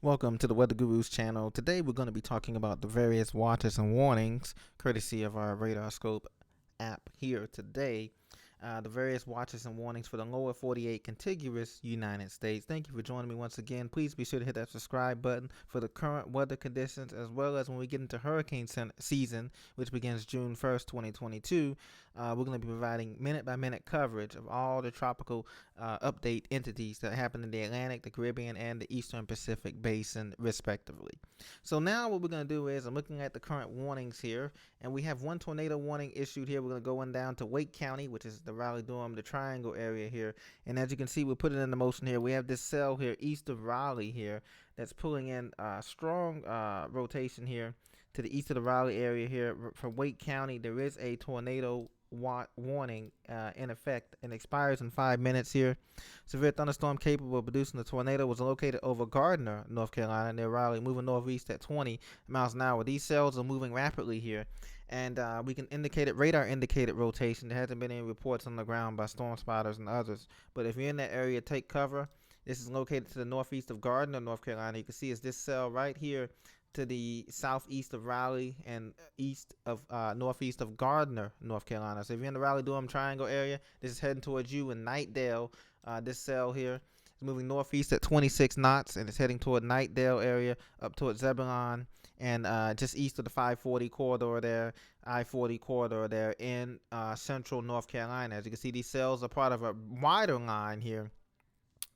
Welcome to the Weather Gurus channel. Today we're going to be talking about the various watches and warnings, courtesy of our Radar Scope app here today. The various watches and warnings for the lower 48 contiguous United States. Thank you for joining me once again. Please be sure to hit that subscribe button for the current weather conditions, as well as when we get into hurricane season, which begins June 1st, 2022. We're going to be providing minute-by-minute coverage of all the tropical update entities that happen in the Atlantic, the Caribbean, and the Eastern Pacific Basin, respectively. So now what we're going to do is I'm looking at the current warnings here, and we have one tornado warning issued here. We're going to go on down to Wake County, which is the Raleigh-Durham, the Triangle area here. And as you can see, we're putting into motion here. We have this cell here east of Raleigh here that's pulling in strong rotation here to the east of the Raleigh area here. From Wake County, there is a tornado warning in effect and expires in 5 minutes here. Severe thunderstorm capable of producing a tornado was located over Gardner, North Carolina, near Raleigh, moving northeast at 20 miles an hour. These cells are moving rapidly here, and we can indicate it, radar indicated rotation. There hasn't been any reports on the ground by storm spotters and others, but if you're in that area, take cover. This is located to the northeast of Gardner, North Carolina. You can see it's this cell right here to the southeast of Raleigh and east of northeast of Gardner, North Carolina. So if you're in the Raleigh-Durham Triangle area, this is heading towards you in Knightdale. This cell here is moving northeast at 26 knots, and it's heading toward Knightdale area, up towards Zebulon, and just east of the 540 corridor there, I-40 corridor there in central North Carolina. As you can see, these cells are part of a wider line here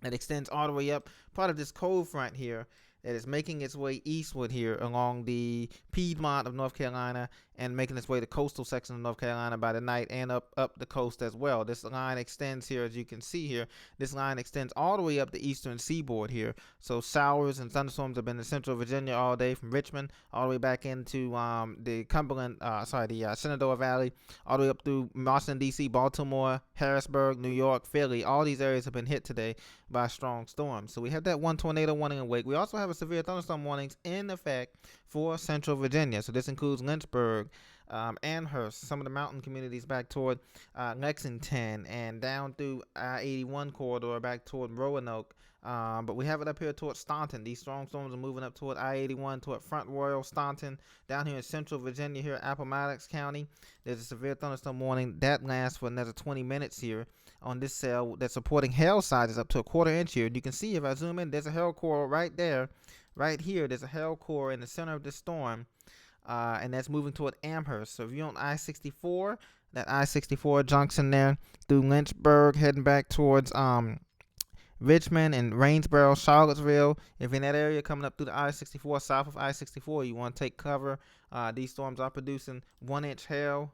that extends all the way up, part of this cold front here that is making its way eastward here along the Piedmont of North Carolina and making its way to coastal section of North Carolina by the night, and up the coast as well. This line extends here, as you can see here. This line extends all the way up the eastern seaboard here. So showers and thunderstorms have been in central Virginia all day, from Richmond all the way back into the Cumberland, the Shenandoah Valley, all the way up through Washington, D.C., Baltimore, Harrisburg, New York, Philly. All these areas have been hit today by strong storms. So we have that one tornado warning in wake. We also have a severe thunderstorm warnings in effect for central Virginia. So this includes Lynchburg, Amherst, some of the mountain communities back toward Lexington, and down through I-81 corridor back toward Roanoke. But we have it up here toward Staunton. These strong storms are moving up toward I-81, toward Front Royal, Staunton. Down here in central Virginia, here Appomattox County, there's a severe thunderstorm warning that lasts for another 20 minutes here on this cell that's supporting hail sizes up to a quarter-inch here. And you can see, if I zoom in, there's a hail core right there. Right here, there's a hail core in the center of this storm, and that's moving toward Amherst. So if you're on I-64, that I-64 junction there through Lynchburg, heading back towards Richmond and Rainsboro, Charlottesville. If you're in that area coming up through the I-64, south of I-64, you want to take cover. These storms are producing 1-inch hail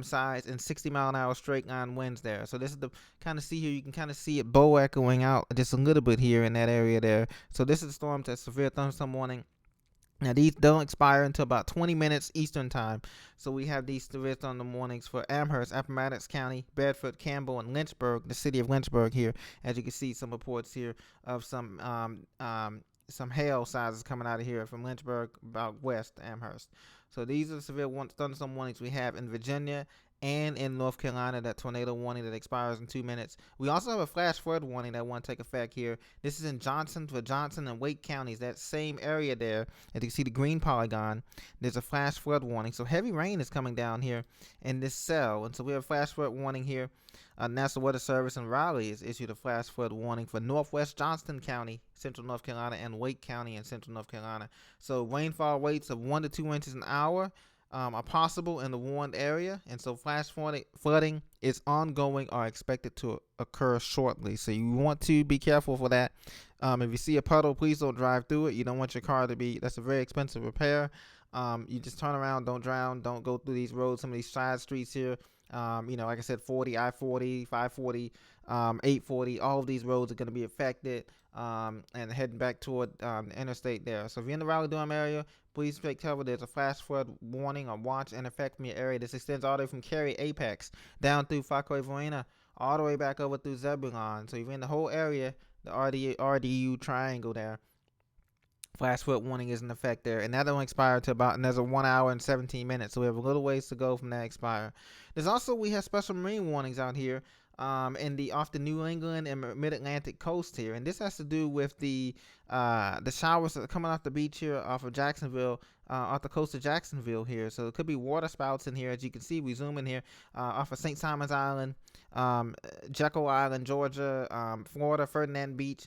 size and 60-mile-an-hour straight line winds there. So this is the kind of see here. You can kind of see it bow echoing out just a little bit here in that area there. So this is the storm that's severe thunderstorm warning. Now, these don't expire until about 20 minutes Eastern time. So we have these severe thunderstorm warnings for Amherst, Appomattox County, Bedford, Campbell, and Lynchburg, the city of Lynchburg here. As you can see, some reports here of some hail sizes coming out of here from Lynchburg about west Amherst. So these are the severe thunderstorm warnings we have in Virginia and in North Carolina, that tornado warning that expires in 2 minutes. We also have a flash flood warning that won't take effect here. This is in Johnson and Wake counties, that same area there. As you can see the green polygon, there's a flash flood warning. So heavy rain is coming down here in this cell. And so we have a flash flood warning here. National Weather Service in Raleigh has issued a flash flood warning for northwest Johnston County, central North Carolina, and Wake County in central North Carolina. So rainfall rates of 1 to 2 inches an hour are possible in the warned area, and so flash flooding is ongoing or expected to occur shortly. So you want to be careful for that. If you see a puddle, please don't drive through it. You don't want your car to be, that's a very expensive repair. You just turn around, don't drown, don't go through these roads, some of these side streets here. Like I said, 40, I-40, 540, 840, all of these roads are going to be affected, and heading back toward the interstate there. So if you're in the Raleigh-Durham area, please take cover. There's a flash flood warning or watch in effect from your area. This extends all the way from Cary, Apex, down through Fauquier-Varina, all the way back over through Zebulon. So if you're in the whole area, the RDU triangle there, flash flood warning is in effect there, and that don't expire to about another 1 hour and 17 minutes. So we have a little ways to go from that expire. We have special marine warnings out here in the off the New England and Mid Atlantic coast here, and this has to do with the showers that are coming off the beach here off of Jacksonville, off the coast of Jacksonville here. So it could be water spouts in here, as you can see. We zoom in here off of St. Simon's Island, Jekyll Island, Georgia, Florida, Ferdinand Beach.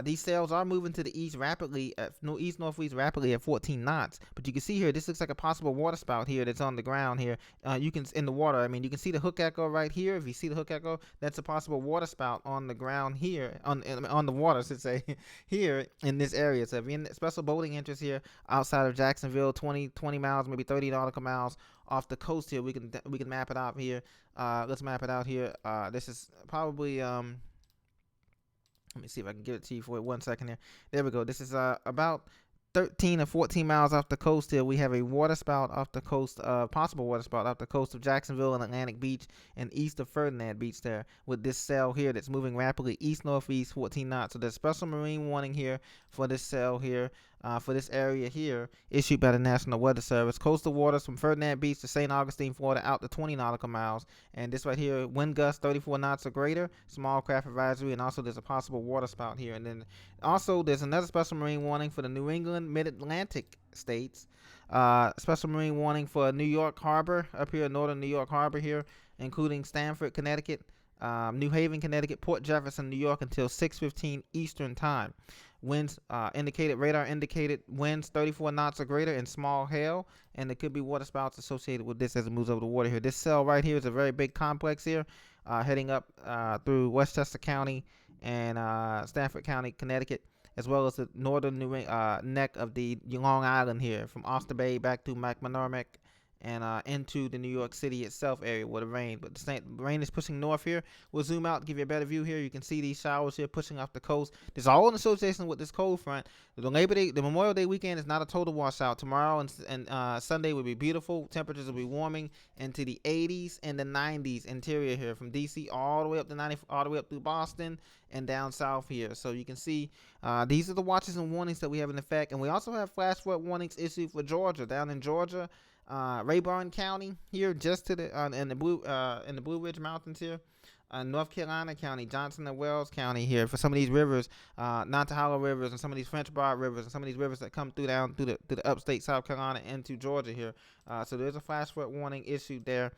These sails are moving to the east rapidly, east northeast rapidly at 14 knots. But you can see here, this looks like a possible water spout here that's on the ground here. You can in the water. I mean, you can see the hook echo right here. If you see the hook echo, that's a possible water spout on the ground here, on the water, I should say, here in this area. So if you're in special boating interest here outside of Jacksonville, 20 miles, maybe 30 nautical miles off the coast here, we can map it out here. Let's map it out here. This is probably let me see if I can give it to you for 1 second here. There we go. This is about 13 or 14 miles off the coast here. We have a water spout off the coast, possible water spout off the coast of Jacksonville and Atlantic Beach and east of Ferdinand Beach there with this cell here that's moving rapidly east-northeast 14 knots. So there's special marine warning here for this cell here, for this area here, issued by the National Weather Service. Coastal waters from Ferdinand Beach to St. Augustine, Florida, out to 20 nautical miles. And this right here, wind gusts 34 knots or greater, small craft advisory, and also there's a possible water spout here. And then also there's another special marine warning for the New England, Mid-Atlantic states. Special marine warning for New York Harbor, up here in northern New York Harbor here, including Stamford, Connecticut, New Haven, Connecticut, Port Jefferson, New York, until 6:15 Eastern Time. Winds radar indicated winds 34 knots or greater and small hail, and there could be water spouts associated with this as it moves over the water here. This cell right here is a very big complex here, heading up through Westchester County and Stamford County, Connecticut, as well as the northern neck of the Long Island here, from Oyster Bay back to McMurray and into the New York City itself area with the rain. But the rain is pushing north here. We'll zoom out, give you a better view here. You can see these showers here pushing off the coast. This is all in association with this cold front. The Memorial Day weekend is not a total washout. Tomorrow and Sunday will be beautiful. Temperatures will be warming into the 80s and the 90s interior here, from DC all the way up to 90, all the way up through Boston and down south here. So you can see these are the watches and warnings that we have in effect. And we also have flash flood warnings issued for Georgia, down in Georgia. Rayburn County here, just to the in the Blue Ridge Mountains here, North Carolina County, Johnson and Wells County here, for some of these rivers, Nantahala rivers and some of these French Broad rivers and some of these rivers that come down through the upstate South Carolina into Georgia here. So there's a flash flood warning issued there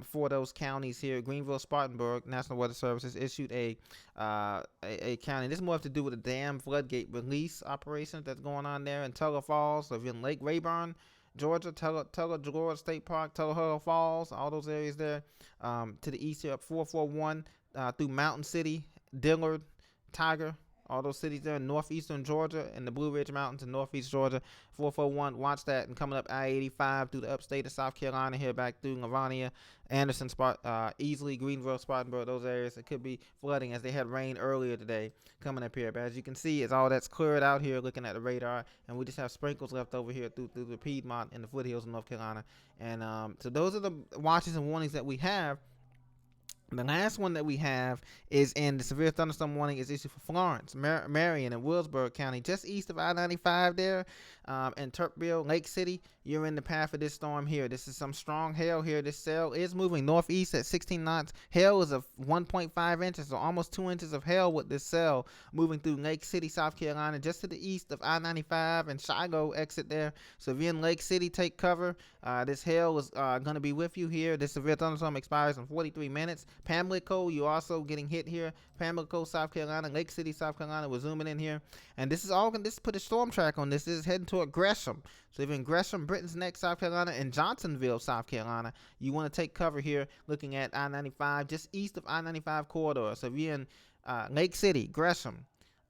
for those counties here. Greenville, Spartanburg, National Weather Services issued a county. This more have to do with the dam floodgate release operations that's going on there in Tuller Falls. So if you're in Lake Rayburn, Georgia, Tuller State Park, Tullahoe Falls, all those areas there. To the east here, up 441 through Mountain City, Dillard, Tiger, all those cities there in northeastern Georgia and the Blue Ridge Mountains in northeast Georgia. 441, watch that, and coming up I-85 through the upstate of South Carolina here, back through Livonia, Anderson, Easley, Greenville, Spartanburg, those areas. It could be flooding as they had rain earlier today coming up here. But as you can see, it's all that's cleared out here looking at the radar, and we just have sprinkles left over here through the Piedmont and the foothills of North Carolina. And so those are the watches and warnings that we have. The last one that we have is in the severe thunderstorm warning is issued for Florence, Marion, and Wilkesburg County, just east of I-95 there, and Turpville, Lake City. You're in the path of this storm here. This is some strong hail here. This cell is moving northeast at 16 knots. Hail is of 1.5 inches, so almost 2 inches of hail with this cell moving through Lake City, South Carolina, just to the east of I-95 and Shiloh exit there. So if you're in Lake City, take cover. This hail is going to be with you here. This severe thunderstorm expires in 43 minutes. Pamlico, you're also getting hit here. Pamlico, South Carolina, Lake City, South Carolina. We're zooming in here, and this is all. This put a storm track on this. This is heading toward Gresham. So if you're in Gresham, Britton's Neck, South Carolina, and Johnsonville, South Carolina, you want to take cover here, looking at I-95, just east of I-95 corridor. So if you're in Lake City, Gresham,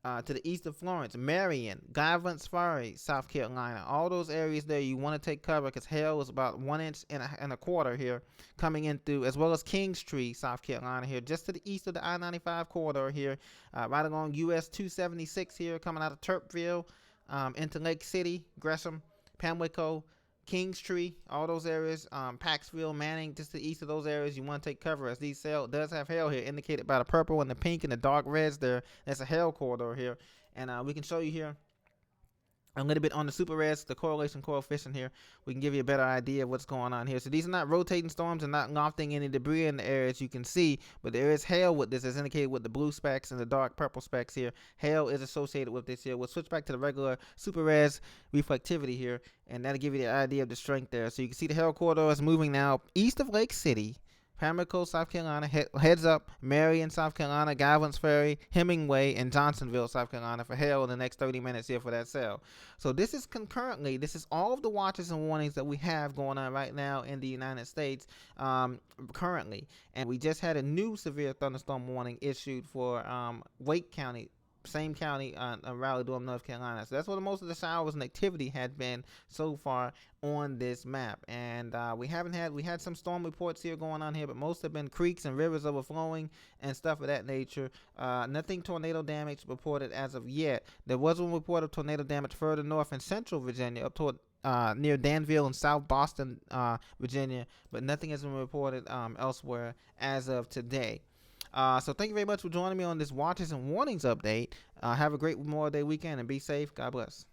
to the east of Florence, Marion, Guyvance Ferry, South Carolina, all those areas there, you want to take cover because hail is about 1 inch and a quarter here coming in through, as well as Kingstree, South Carolina here, just to the east of the I-95 corridor here, right along US 276 here, coming out of Turpville into Lake City, Gresham, Pamlico, Kingstree, all those areas, Paxville, Manning, just to the east of those areas, you want to take cover as these cell does have hail here, indicated by the purple and the pink and the dark reds there. That's a hail corridor here, and we can show you here a little bit on the super reds, the correlation coefficient here. We can give you a better idea of what's going on here. So these are not rotating storms and not lofting any debris in the air, as you can see, but there is hail with this, as indicated with the blue specks and the dark purple specks here. Hail is associated with this here. We'll switch back to the regular super res reflectivity here, and that'll give you the idea of the strength there. So you can see the hail corridor is moving now east of Lake City, Pamlico, South Carolina, heads up Marion, South Carolina, Godwin's Ferry, Hemingway, and Johnsonville, South Carolina for hail in the next 30 minutes here for that cell. So this is concurrently, this is all of the watches and warnings that we have going on right now in the United States currently. And we just had a new severe thunderstorm warning issued for Wake County, same county, Raleigh, Durham, North Carolina. So that's where most of the showers and activity had been so far on this map. And we had some storm reports here going on here, but most have been creeks and rivers overflowing and stuff of that nature. Nothing tornado damage reported as of yet. There was one report of tornado damage further north in central Virginia, up toward near Danville and South Boston, Virginia, but nothing has been reported elsewhere as of today. So thank you very much for joining me on this Watches and Warnings update. Have a great Memorial Day weekend and be safe. God bless.